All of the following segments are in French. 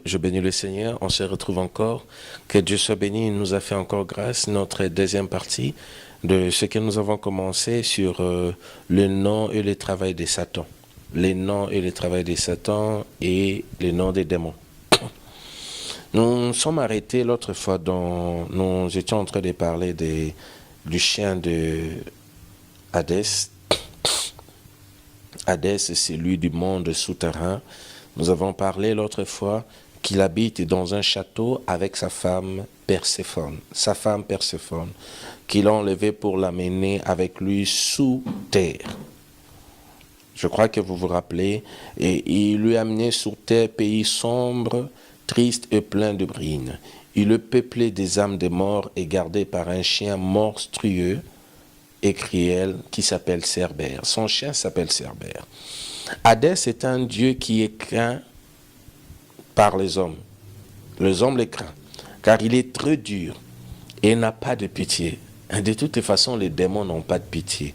Je bénis le Seigneur, on se retrouve encore. Que Dieu soit béni, il nous a fait encore grâce. Notre deuxième partie de ce que nous avons commencé sur le nom et le travail de Satan. Les noms et le travail de Satan et les noms des démons. Nous nous sommes arrêtés l'autre fois dont nous étions en train de parler du chien de Hadès. Hadès, c'est lui du monde souterrain. Nous avons parlé l'autre fois qu'il habite dans un château avec sa femme Perséphone, qu'il a enlevée pour l'amener avec lui sous terre. Je crois que vous vous rappelez, et il lui a amené sur terre, pays sombre, triste et plein de brines. Il le peuplait des âmes des morts et gardé par un chien monstrueux et cruel qui s'appelle Cerbère. Son chien s'appelle Cerbère. Hadès est un dieu qui est craint par les hommes. Les hommes le craignent, car il est très dur et n'a pas de pitié. De toutes façons, les démons n'ont pas de pitié.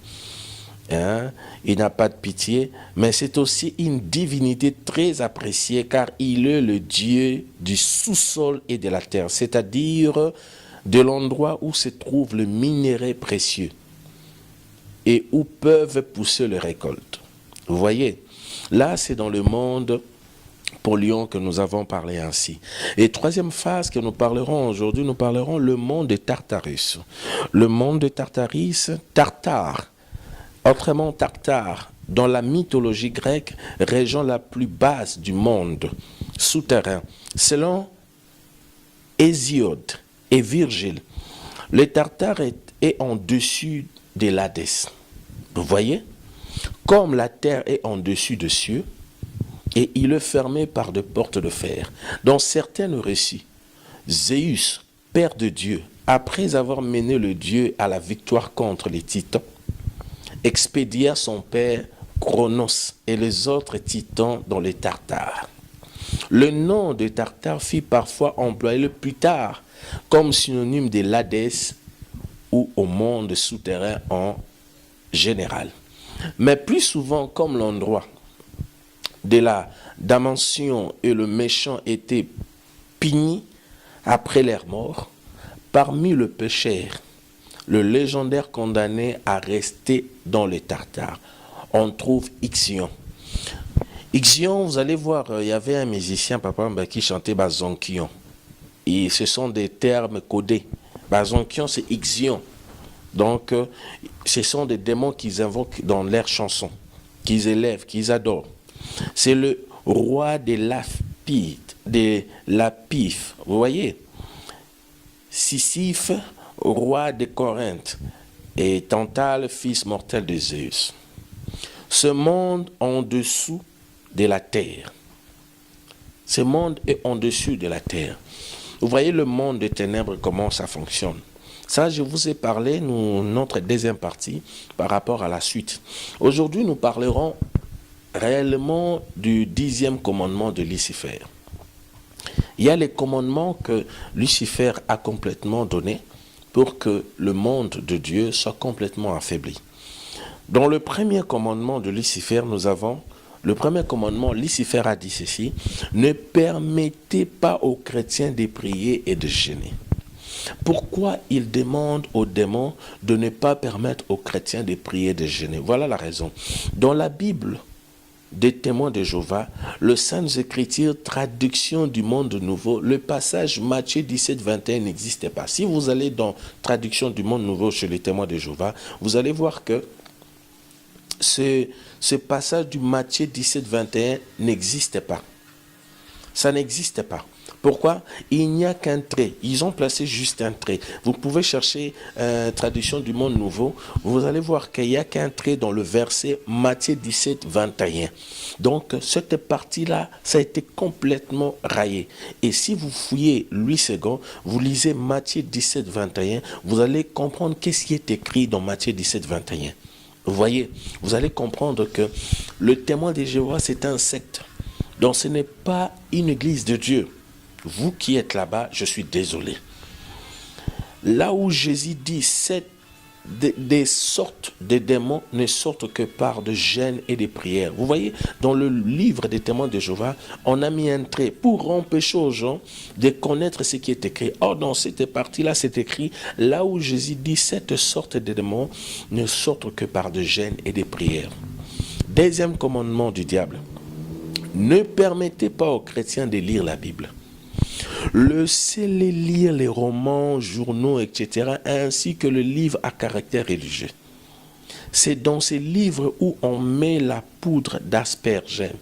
Il n'a pas de pitié, mais c'est aussi une divinité très appréciée, car il est le Dieu du sous-sol et de la terre, c'est-à-dire de l'endroit où se trouve le minerai précieux et où peuvent pousser les récoltes. Vous voyez, là c'est dans le monde polluant que nous avons parlé ainsi. Et troisième phase que nous parlerons aujourd'hui, nous parlerons le monde de Tartarus. Le monde de Tartarus, Tartare, autrement Tartare, dans la mythologie grecque, région la plus basse du monde, souterrain. Selon Hésiode et Virgile, le Tartare est en dessus de l'Hadès. Vous voyez? Comme la terre est en dessus des cieux, et il est fermé par des portes de fer. Dans certains récits, Zéus, père de Dieu, après avoir mené le Dieu à la victoire contre les titans, expédia son père Chronos et les autres titans dans les Tartares. Le nom de Tartare fut parfois employé plus tard comme synonyme de l'Hadès ou au monde souterrain en général, mais plus souvent comme l'endroit de la dimension et le méchant étaient punis après leur mort. Parmi les pécheurs, le légendaire condamné à rester dans les Tartares, on trouve Ixion. Ixion, vous allez voir, il y avait un musicien, papa, qui chantait Bazonkion. Et ce sont des termes codés. Bazonkion, c'est Ixion. Donc, ce sont des démons qu'ils invoquent dans leurs chansons, qu'ils élèvent, qu'ils adorent. C'est le roi de Lapif, vous voyez, Sisyphe, roi de Corinthe, et Tantale, fils mortel de Zeus. Ce monde en dessous de la terre. Ce monde est en dessus de la terre. Vous voyez le monde des ténèbres, comment ça fonctionne. Ça, je vous ai parlé, notre deuxième partie, par rapport à la suite. Aujourd'hui, nous parlerons réellement du 10e commandement de Lucifer. Il y a les commandements que Lucifer a complètement donnés pour que le monde de Dieu soit complètement affaibli. Dans le premier commandement de Lucifer, nous avons le premier commandement. Lucifer a dit ceci: ne permettez pas aux chrétiens de prier et de jeûner. Pourquoi il demande aux démons de ne pas permettre aux chrétiens de prier et de jeûner? Voilà la raison. Dans la Bible des témoins de Jéhovah, le Saintes Écritures, traduction du monde nouveau, le passage Matthieu 17, 21 n'existe pas. Si vous allez dans traduction du monde nouveau chez les témoins de Jéhovah, vous allez voir que ce passage du Matthieu 17, 21 n'existe pas. Ça n'existe pas. Pourquoi? Il n'y a qu'un trait. Ils ont placé juste un trait. Vous pouvez chercher traduction du monde nouveau. Vous allez voir qu'il n'y a qu'un trait dans le verset Matthieu 17, 21. Donc, cette partie-là, ça a été complètement rayé. Et si vous fouillez Louis II, vous lisez Matthieu 17, 21, vous allez comprendre qu'est-ce qui est écrit dans Matthieu 17, 21. Vous voyez, vous allez comprendre que le témoin de Jéhovah, c'est un secte. Donc, ce n'est pas une église de Dieu. Vous qui êtes là-bas, je suis désolé. Là où Jésus dit, cette des sortes de démons ne sortent que par de jeûnes et des prières. Vous voyez, dans le livre des témoins de Jéhovah, on a mis un trait pour empêcher aux gens de connaître ce qui est écrit. Or, dans cette partie-là, c'est écrit, là où Jésus dit, cette sorte de démons ne sortent que par de jeûnes et des prières. Deuxième commandement du diable, ne permettez pas aux chrétiens de lire la Bible. Laissez-les lire les romans, journaux, etc., ainsi que le livre à caractère religieux. C'est dans ces livres où on met la poudre d'aspergème.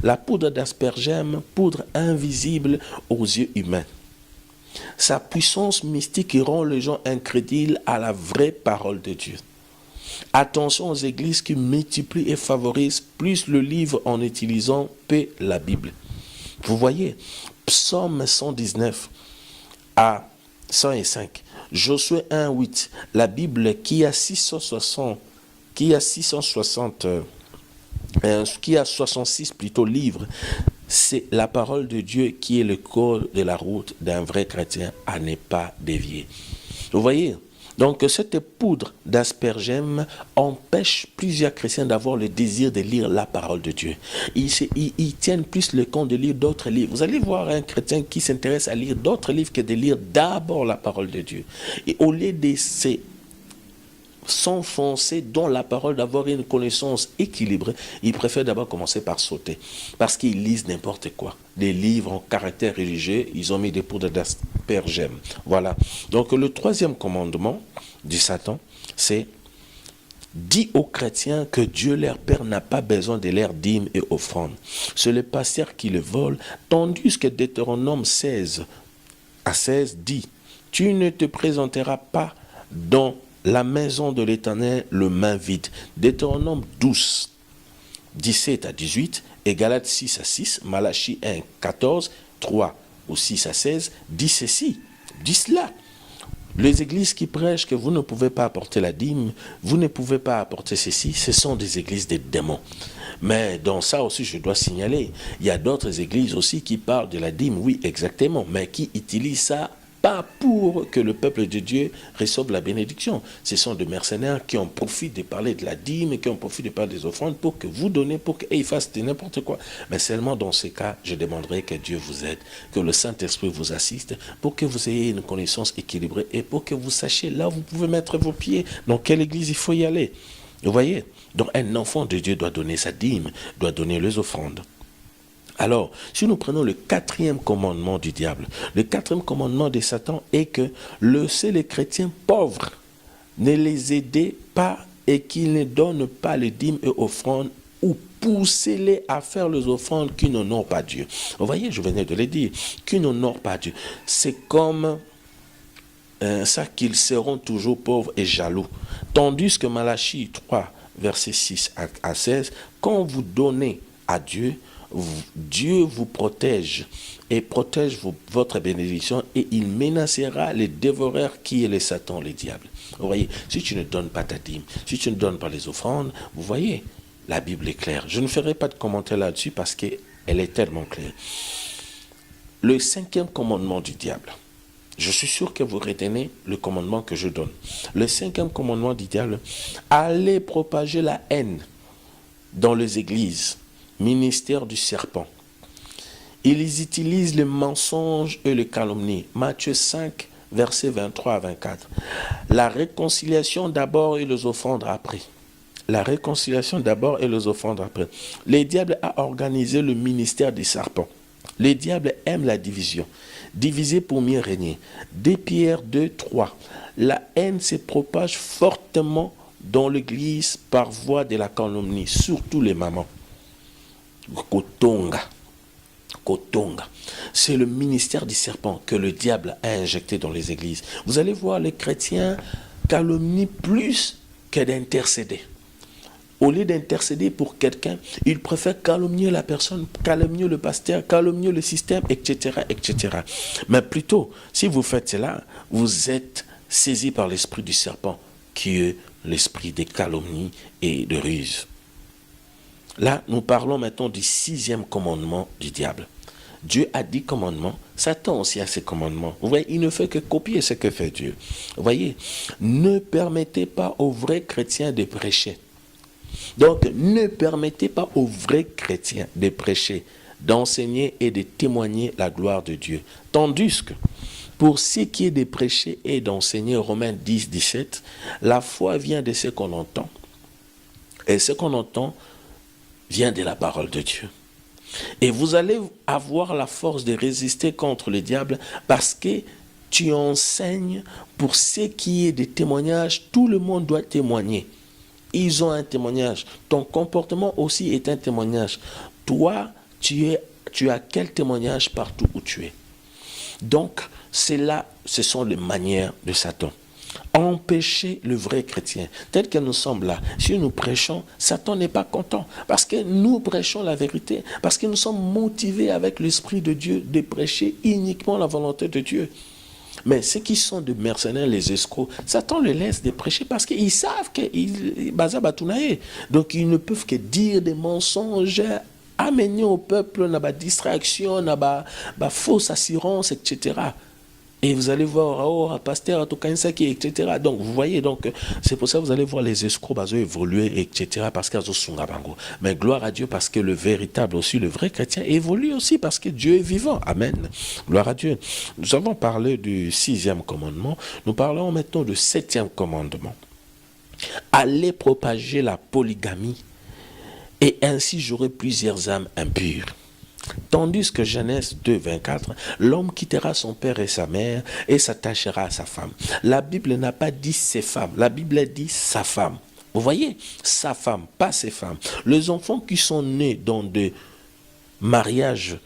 La poudre d'aspergème, poudre invisible aux yeux humains. Sa puissance mystique rend les gens incrédules à la vraie parole de Dieu. Attention aux églises qui multiplient et favorisent plus le livre en utilisant peu la Bible. Vous voyez, Psaume 119 à 105, Josué 1, 8, la Bible qui a 66 plutôt livres, c'est la parole de Dieu qui est le code de la route d'un vrai chrétien à ne pas dévier. Vous voyez, donc cette poudre d'aspergème empêche plusieurs chrétiens d'avoir le désir de lire la parole de Dieu. Ils tiennent plus le compte de lire d'autres livres. Vous allez voir un chrétien qui s'intéresse à lire d'autres livres que de lire d'abord la parole de Dieu. Et au lieu de s'enfoncer dans la parole, d'avoir une connaissance équilibrée, ils préfèrent d'abord commencer par sauter. Parce qu'ils lisent n'importe quoi. Des livres en caractère religieux, ils ont mis des poudres d'aspergème. Voilà. Donc le troisième commandement du Satan, c'est dis aux chrétiens que Dieu leur Père n'a pas besoin de leurs dîmes et offrandes. C'est le pasteur qui le vole, tandis que Deutéronome 16 à 16 dit, tu ne te présenteras pas dans la maison de l'Éternel, le main vide. Deutéronome 12, 17 à 18, et Galates 6 à 6, Malachie 1, 14, 3 ou 6 à 16, dit ceci, dit cela. Les églises qui prêchent que vous ne pouvez pas apporter la dîme, vous ne pouvez pas apporter ceci, ce sont des églises des démons. Mais dans ça aussi, je dois signaler, il y a d'autres églises aussi qui parlent de la dîme, oui, exactement, mais qui utilisent ça pas pour que le peuple de Dieu reçoive la bénédiction. Ce sont des mercenaires qui en profitent de parler de la dîme, qui en profitent de parler des offrandes pour que vous donnez, pour qu'ils fassent n'importe quoi. Mais seulement dans ces cas, je demanderai que Dieu vous aide, que le Saint-Esprit vous assiste, pour que vous ayez une connaissance équilibrée et pour que vous sachiez là où vous pouvez mettre vos pieds, dans quelle église il faut y aller. Vous voyez? Donc un enfant de Dieu doit donner sa dîme, doit donner les offrandes. Alors, si nous prenons le quatrième commandement du diable, le quatrième commandement de Satan est que laissez les chrétiens pauvres, ne les aidez pas et qu'ils ne donnent pas les dîmes et offrandes ou poussez-les à faire les offrandes qui n'honorent pas Dieu. Vous voyez, je venais de le dire, qui n'honorent pas Dieu. C'est comme ça qu'ils seront toujours pauvres et jaloux. Tandis que Malachie 3, versets 6 à 16, quand vous donnez à Dieu, Dieu vous protège et protège votre bénédiction et il menacera les dévoreurs qui est le Satan, le diable. Vous voyez, si tu ne donnes pas ta dîme, si tu ne donnes pas les offrandes, vous voyez, la Bible est claire. Je ne ferai pas de commentaire là-dessus parce qu'elle est tellement claire. Le cinquième commandement du diable. Je suis sûr que vous retenez le commandement que je donne. Le cinquième commandement du diable, allez propager la haine dans les églises. Ministère du serpent. Ils utilisent le mensonge et le calomnie. Matthieu 5, versets 23 à 24. La réconciliation d'abord et les offrandes après. La réconciliation d'abord et les offrandes après. Le diable a organisé le ministère des serpents. Le diable aime la division. Diviser pour mieux régner. 2 Pierre 2, 3. La haine se propage fortement dans l'église par voie de la calomnie, surtout les mamans. Kotonga. C'est le ministère du serpent que le diable a injecté dans les églises. Vous allez voir, les chrétiens calomnient plus que d'intercéder. Au lieu d'intercéder pour quelqu'un, ils préfèrent calomnier la personne, calomnier le pasteur, calomnier le système, etc., etc. Mais plutôt, si vous faites cela, vous êtes saisi par l'esprit du serpent, qui est l'esprit des calomnies et de ruse. Là, nous parlons maintenant du 6e commandement du diable. Dieu a 10 commandements, Satan aussi a ses commandements. Vous voyez, il ne fait que copier ce que fait Dieu. Vous voyez, ne permettez pas aux vrais chrétiens de prêcher. Donc, ne permettez pas aux vrais chrétiens de prêcher, d'enseigner et de témoigner la gloire de Dieu. Tandis que, pour ce qui est de prêcher et d'enseigner, Romains 10, 17, la foi vient de ce qu'on entend. Et ce qu'on entend vient de la parole de Dieu. Et vous allez avoir la force de résister contre le diable parce que tu enseignes pour ce qui est des témoignages. Tout le monde doit témoigner. Ils ont un témoignage. Ton comportement aussi est un témoignage. Toi, tu as quel témoignage partout où tu es? Donc, ce sont les manières de Satan. Empêcher le vrai chrétien. Tel que nous sommes là, si nous prêchons, Satan n'est pas content. Parce que nous prêchons la vérité. Parce que nous sommes motivés avec l'Esprit de Dieu de prêcher uniquement la volonté de Dieu. Mais ceux qui sont des mercenaires, les escrocs, Satan les laisse de prêcher parce qu'ils savent qu'ils donc ils ne peuvent que dire des mensonges, amener au peuple une distraction, une fausse assurance, etc. Et vous allez voir, oh, pasteur, etc. Donc, vous voyez, donc, c'est pour ça que vous allez voir les escrocs évoluer, etc. Parce qu'ils sont bango. Mais gloire à Dieu, parce que le véritable aussi, le vrai chrétien, évolue aussi, parce que Dieu est vivant. Amen. Gloire à Dieu. Nous avons parlé du 6e commandement. Nous parlons maintenant du 7e commandement. Allez propager la polygamie, et ainsi j'aurai plusieurs âmes impures. Tandis que Genèse 2, 24, l'homme quittera son père et sa mère et s'attachera à sa femme. La Bible n'a pas dit ses femmes, la Bible a dit sa femme. Vous voyez, sa femme, pas ses femmes. Les enfants qui sont nés dans des mariages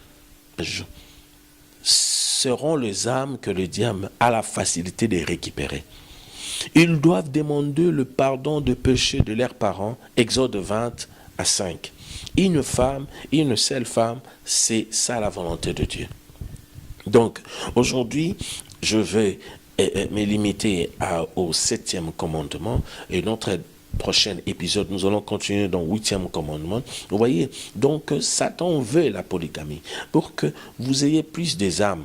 seront les âmes que le diable a la facilité de récupérer. Ils doivent demander le pardon de péché de leurs parents, Exode 20 à 5. Une femme, une seule femme, c'est ça la volonté de Dieu. Donc, aujourd'hui, je vais me limiter au 7e commandement et notre prochain épisode, nous allons continuer dans le 8e commandement. Vous voyez, donc Satan veut la polygamie pour que vous ayez plus des âmes,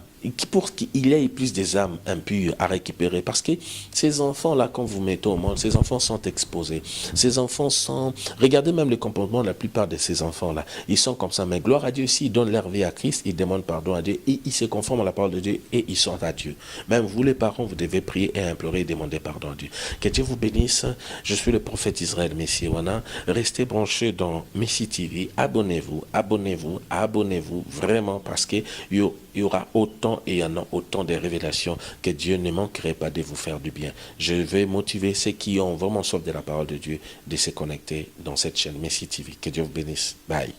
pour qu'il ait plus des âmes impures à récupérer. Parce que ces enfants-là, quand vous mettez au monde, ces enfants sont exposés. Ces enfants sont... Regardez même le comportement de la plupart de ces enfants-là. Ils sont comme ça. Mais gloire à Dieu, s'ils donnent leur vie à Christ, ils demandent pardon à Dieu et ils se conforment à la parole de Dieu et ils sont à Dieu. Même vous, les parents, vous devez prier et implorer et demander pardon à Dieu. Que Dieu vous bénisse. Je suis le prophète Israël Messie Wana. Restez branchés dans Messie TV. Abonnez-vous, abonnez-vous, abonnez-vous. Vraiment, parce qu'il y aura autant et il y en a autant de révélations que Dieu ne manquerait pas de vous faire du bien. Je vais motiver ceux qui ont vraiment soif de la parole de Dieu de se connecter dans cette chaîne Messie TV. Que Dieu vous bénisse. Bye.